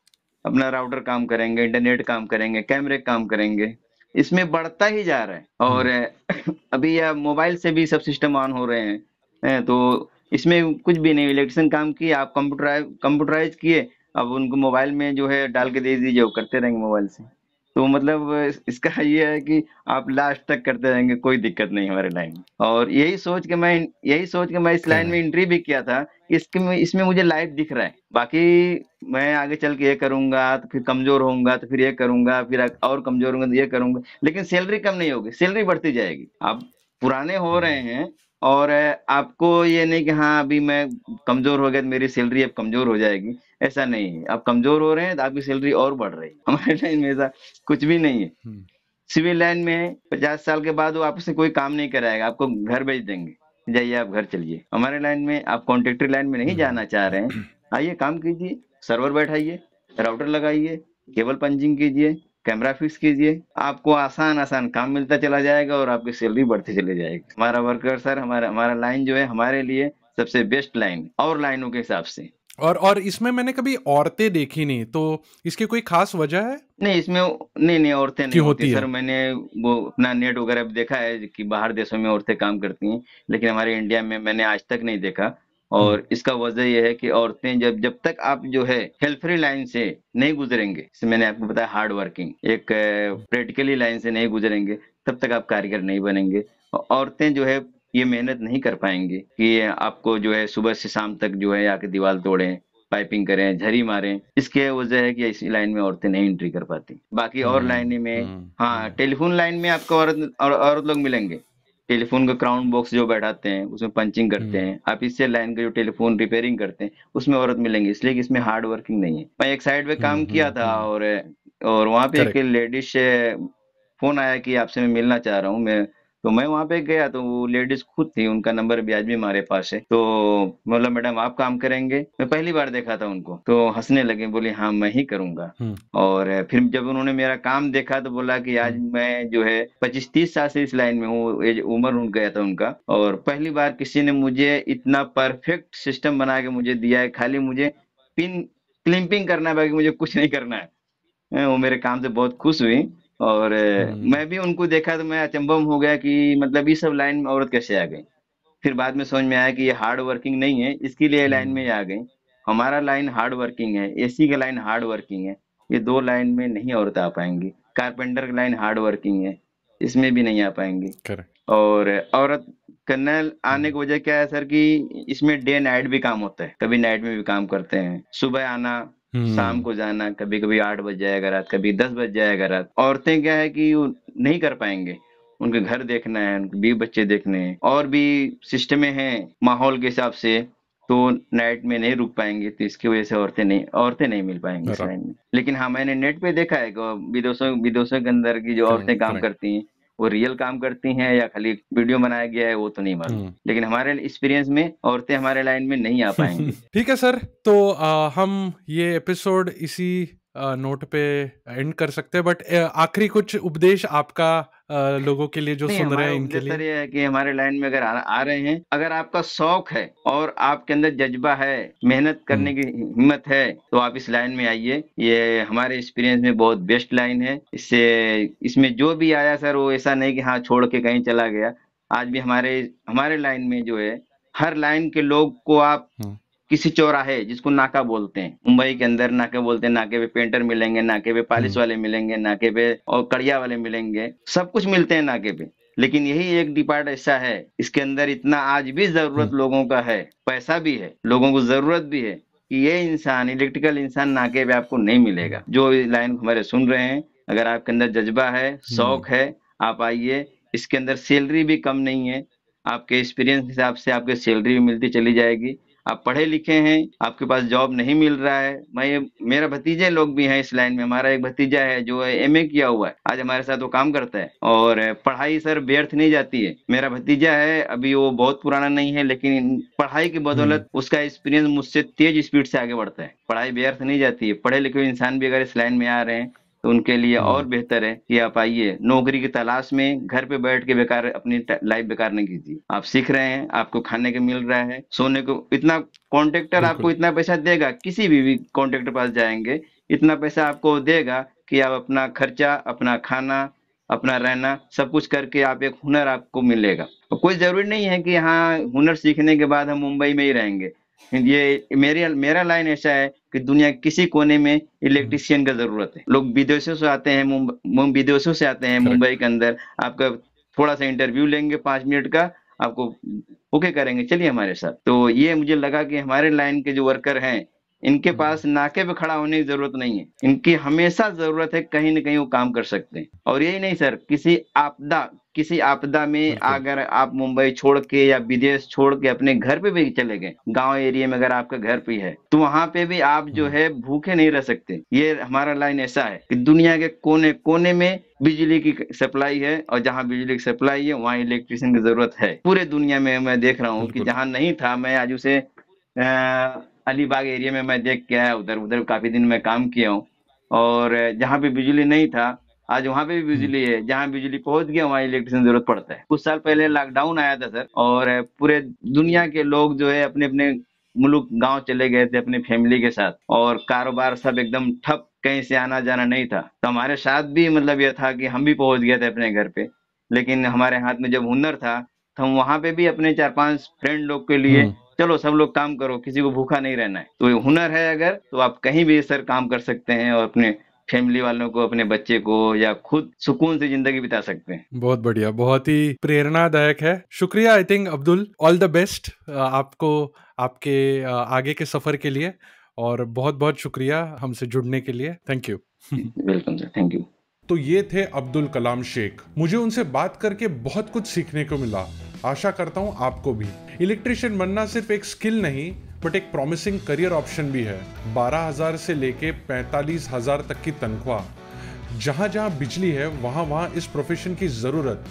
अपना राउटर काम करेंगे, इंटरनेट काम करेंगे, कैमरे काम करेंगे। इसमें बढ़ता ही जा रहा है। और हम्म। अभी यह मोबाइल से भी सब सिस्टम ऑन हो रहे हैं। तो इसमें कुछ भी नहीं, इलेक्ट्रिशियन काम किए, आप कंप्यूटराइज किए, अब उनको मोबाइल में जो है डाल के दे दीजिए, वो करते रहेंगे मोबाइल से। तो मतलब इसका ये है कि आप लास्ट तक करते रहेंगे, कोई दिक्कत नहीं हमारे लाइन में। और यही सोच के मैं इस लाइन में करेक्ट। एंट्री भी किया था कि इसमें मुझे लाइफ दिख रहा है। बाकी मैं आगे चल के ये करूंगा तो फिर कमजोर होऊंगा, तो फिर ये करूंगा, फिर और कमजोर होऊंगा तो ये करूंगा, लेकिन सैलरी कम नहीं होगी, सैलरी बढ़ती जाएगी। आप पुराने हो रहे हम्म। हैं और आपको ये नहीं कि हाँ अभी मैं कमजोर हो गया तो मेरी सैलरी अब कमजोर हो जाएगी, ऐसा नहीं है। आप कमजोर हो रहे हैं तो आपकी सैलरी और बढ़ रही है। हमारे लाइन में ऐसा कुछ भी नहीं है। हम्म। सिविल लाइन में 50 साल के बाद वो आपसे कोई काम नहीं कराएगा, आपको घर भेज देंगे, जाइए आप घर चलिए। हमारे लाइन में आप कॉन्ट्रेक्टर लाइन में नहीं हम्म। जाना चाह रहे हैं, आइए काम कीजिए, सर्वर बैठाइए, राउटर लगाइए, केबल पंचिंग कीजिए, कैमरा फिक्स कीजिए, आपको आसान आसान काम मिलता चला जाएगा और आपकी सैलरी बढ़ती चली जाएगी। हमारा वर्कर सर, हमारा हमारा लाइन जो है हमारे लिए सबसे बेस्ट लाइन और लाइनों के हिसाब से। और इसमें मैंने कभी औरतें देखी नहीं, तो इसकी कोई खास वजह है नहीं इसमें नहीं नहीं, औरतें कि नहीं होती होती सर। है? मैंने वो अपना नेट वगैरह पे देखा है कि बाहर देशों में औरतें काम करती हैं, लेकिन हमारे इंडिया में मैंने आज तक नहीं देखा। हम्म। और इसका वजह यह है कि औरतें जब जब तक आप जो है हेल्थ फ्री लाइन से नहीं गुजरेंगे, जैसे मैंने आपको बताया हार्ड वर्किंग एक प्रैक्टिकली लाइन से नहीं गुजरेंगे, तब तक आप कारीगर नहीं बनेंगे। औरतें जो है ये मेहनत नहीं कर पाएंगी कि आपको जो है सुबह से शाम तक जो है आके दीवार तोड़ें, पाइपिंग करें, झरी मारें। इसके वजह है कि इस लाइन में औरतें नहीं एंट्री कर पाती। बाकी और हम्म। लाइन में, हम्म। हाँ टेलीफोन लाइन में आपको औरत लोग मिलेंगे। टेलीफोन का क्राउन बॉक्स जो बैठाते हैं उसमें पंचिंग करते हम्म। हैं, आप इससे लाइन का जो टेलीफोन रिपेयरिंग करते हैं उसमें औरत मिलेंगे, इसलिए कि इसमें हार्ड वर्किंग नहीं है। मैं एक साइड पे हम्म। काम किया था और वहां पे एक करेक्ट। लेडीज फोन आया कि आपसे मैं मिलना चाह रहा हूँ। मैं तो मैं वहां पे गया तो वो लेडीज खुद थी, उनका नंबर भी आज भी हमारे पास है। तो बोला मैडम आप काम करेंगे, मैं पहली बार देखा था उनको, तो हंसने लगे, बोली हाँ मैं ही करूंगा। हम्म। और फिर जब उन्होंने मेरा काम देखा तो बोला कि आज हम्म। मैं जो है 25-30 साल से इस लाइन में हूँ, उम्र उठ गया था उनका, और पहली बार किसी ने मुझे इतना परफेक्ट सिस्टम बना के मुझे दिया है। खाली मुझे पिन क्लिपिंग करना है, बाकी मुझे कुछ नहीं करना है। वो मेरे काम से बहुत खुश हुई। और हम्म। मैं भी उनको देखा तो मैं अचंभव हो गया कि मतलब ये सब लाइन में औरत कैसे आ गई। फिर बाद में समझ में आया कि ये हार्ड वर्किंग नहीं है, इसके लिए लाइन में हम्म। आ गई। हमारा लाइन हार्ड वर्किंग है, एसी का लाइन हार्ड वर्किंग है, ये दो लाइन में नहीं औरत आ पाएंगी। कारपेंटर का लाइन हार्ड वर्किंग है, इसमें भी नहीं आ पाएंगी। करेक्ट। और औरत करने आने हम्म। की वजह क्या है सर कि इसमें डे नाइट भी काम होता है, कभी नाइट में भी काम करते हैं, सुबह आना शाम हम्म। को जाना, कभी कभी 8 बज जाएगा रात, कभी 10 बज जाएगा रात। औरतें क्या है कि वो नहीं कर पाएंगे, उनके घर देखना है, उनके बीवी बच्चे देखने हैं, और भी सिस्टमें हैं माहौल के हिसाब से, तो नाइट में नहीं रुक पाएंगे। तो इसकी वजह से औरतें नहीं मिल पाएंगी इस बराबर। लाइन में। लेकिन हाँ मैंने नेट पे देखा है कि विदेशों के अंदर की जो औरतें काम करेक्ट। करती हैं, वो रियल काम करती हैं या खाली वीडियो बनाया गया है वो तो नहीं मालूम। हम्म। लेकिन हमारे एक्सपीरियंस में औरतें हमारे लाइन में नहीं आ पाएंगी। ठीक है सर, तो हम ये एपिसोड इसी नोट पे एंड कर सकते हैं, बट आखिरी कुछ उपदेश आपका लोगों के लिए जो नहीं सुन रहे हमारा हैं इनके उपदेश सर लिए? ये है कि हमारे लाइन में अगर आ रहे हैं, अगर आपका शौक है और आपके अंदर जज्बा है, मेहनत हम्म। करने की हिम्मत है, तो आप इस लाइन में आइए। ये हमारे एक्सपीरियंस में बहुत बेस्ट लाइन है। इससे इसमें जो भी आया सर वो ऐसा नहीं कि हाँ छोड़ के कहीं चला गया। आज भी हमारे हमारे लाइन में जो है हर लाइन के लोग को आप हम्म। किसी चौराहे, जिसको नाका बोलते हैं, मुंबई के अंदर नाके बोलते हैं, नाके पे पेंटर मिलेंगे, नाके पे पालिश हम्म। वाले मिलेंगे, नाके पे और कड़िया वाले मिलेंगे, सब कुछ मिलते हैं नाके पे। लेकिन यही एक डिपार्ट ऐसा है, इसके अंदर इतना आज भी जरूरत हम्म। लोगों का है, पैसा भी है, लोगों को जरूरत भी है, कि ये इंसान, इलेक्ट्रिकल इंसान नाके पे आपको नहीं मिलेगा। जो लाइन हमारे सुन रहे हैं, अगर आपके अंदर जज्बा है, शौक है, आप आइए। इसके अंदर सैलरी भी कम नहीं है, आपके एक्सपीरियंस के हिसाब से आपकी सैलरी भी मिलती चली जाएगी। आप पढ़े लिखे हैं, आपके पास जॉब नहीं मिल रहा है, मेरा भतीजे लोग भी हैं इस लाइन में। हमारा एक भतीजा है जो एमए किया हुआ है, आज हमारे साथ वो काम करता है। और पढ़ाई सर व्यर्थ नहीं जाती है। मेरा भतीजा है, अभी वो बहुत पुराना नहीं है, लेकिन पढ़ाई की बदौलत उसका एक्सपीरियंस मुझसे तेज स्पीड से आगे बढ़ता है। पढ़ाई व्यर्थ नहीं जाती है। पढ़े लिखे इंसान भी अगर इस लाइन में आ रहे हैं तो उनके लिए और बेहतर है कि आप आइए। नौकरी की तलाश में घर पे बैठ के बेकार अपनी लाइफ बेकार नहीं कीजिए। आप सीख रहे हैं, आपको खाने को मिल रहा है, सोने को, इतना कॉन्ट्रैक्टर आपको इतना पैसा देगा, किसी भी कॉन्ट्रैक्टर पास जाएंगे इतना पैसा आपको देगा कि आप अपना खर्चा, अपना खाना, अपना रहना, सब कुछ करके आप एक हुनर आपको मिलेगा। और कोई जरूरी नहीं है कि हाँ हुनर सीखने के बाद हम मुंबई में ही रहेंगे। ये मेरा लाइन ऐसा है कि दुनिया किसी कोने में इलेक्ट्रिशियन का जरूरत है। लोग विदेशों से आते हैं, विदेशों से आते हैं मुंबई के अंदर। आपका थोड़ा सा इंटरव्यू लेंगे 5 मिनट का, आपको ओके करेंगे, चलिए हमारे साथ। तो ये मुझे लगा कि हमारे लाइन के जो वर्कर हैं, इनके पास नाके पे खड़ा होने की जरूरत नहीं है। इनकी हमेशा जरूरत है, कहीं न कहीं वो काम कर सकते हैं। और यही नहीं सर, किसी आपदा में अगर आप मुंबई छोड़ के या विदेश छोड़ के अपने घर पे भी चले गए, गांव एरिया में अगर आपका घर पे है, तो वहां पे भी आप जो है भूखे नहीं रह सकते। ये हमारा लाइन ऐसा है कि दुनिया के कोने कोने में बिजली की सप्लाई है, और जहाँ बिजली की सप्लाई है वहाँ इलेक्ट्रिशियन की जरूरत है। पूरे दुनिया में मैं देख रहा हूँ कि जहाँ नहीं था, मैं आज उसे अलीबाग एरिया में मैं देख के आया, उधर उधर काफी दिन में काम किया हूँ। और जहाँ पे बिजली नहीं था, आज वहां पे भी बिजली है। जहाँ बिजली पहुंच गया वहाँ इलेक्ट्रिशियन जरूरत पड़ता है। कुछ साल पहले लॉकडाउन आया था सर, और पूरे दुनिया के लोग जो है अपने अपने मुल्क गांव चले गए थे अपनी फैमिली के साथ, और कारोबार सब एकदम ठप, कहीं से आना जाना नहीं था। तो हमारे साथ भी मतलब यह था कि हम भी पहुंच गए थे अपने घर पे, लेकिन हमारे हाथ में जब हुनर था तो हम वहां पे भी अपने 4-5 फ्रेंड लोग के लिए, चलो सब लोग काम करो, किसी को भूखा नहीं रहना है। तो ये हुनर है अगर, तो आप कहीं भी सर काम कर सकते हैं, और अपने फैमिली वालों को, अपने बच्चे को, या खुद सुकून से जिंदगी बिता सकते हैं। बहुत बढ़िया, बहुत ही प्रेरणादायक है। शुक्रिया। I think Abdul, all the best आपको आपके आगे के सफर के लिए, और बहुत बहुत शुक्रिया हमसे जुड़ने के लिए। Thank you. Welcome sir, thank you. तो ये थे अब्दुल कलाम शेख। मुझे उनसे बात करके बहुत कुछ सीखने को मिला। आशा करता हूँ आपको भी। इलेक्ट्रिशियन बनना सिर्फ एक स्किल नहीं, बट एक प्रॉमिसिंग करियर ऑप्शन भी है। 12,000 से लेके 45,000 तक की तनख्वाह। जहाँ जहाँ बिजली है वहाँ वहाँ इस प्रोफेशन की ज़रूरत,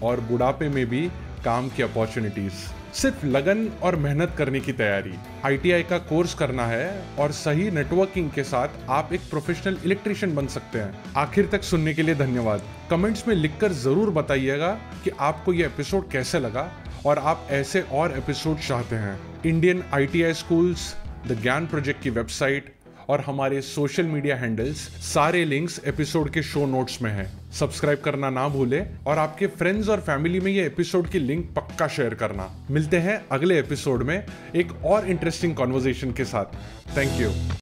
और बुढ़ापे में भी काम की अपॉर्चुनिटीज। सिर्फ लगन और मेहनत करने की तैयारी। ITI का कोर्स करना है, और सही नेटवर्किंग के साथ आप एक प्रोफेशनल इलेक्ट्रिशियन बन सकते हैं। आखिर तक सुनने के लिए धन्यवाद। कमेंट्स में लिखकर जरूर बताइएगा कि आपको यह एपिसोड कैसे लगा, और आप ऐसे और एपिसोड चाहते हैं। इंडियन ITI स्कूल्स, द ज्ञान प्रोजेक्ट की वेबसाइट और हमारे सोशल मीडिया हैंडल्स, सारे लिंक्स एपिसोड के शो नोट्स में हैं। सब्सक्राइब करना ना भूलें, और आपके फ्रेंड्स और फैमिली में ये एपिसोड की लिंक पक्का शेयर करना। मिलते हैं अगले एपिसोड में एक और इंटरेस्टिंग कॉन्वर्सेशन के साथ। Thank you.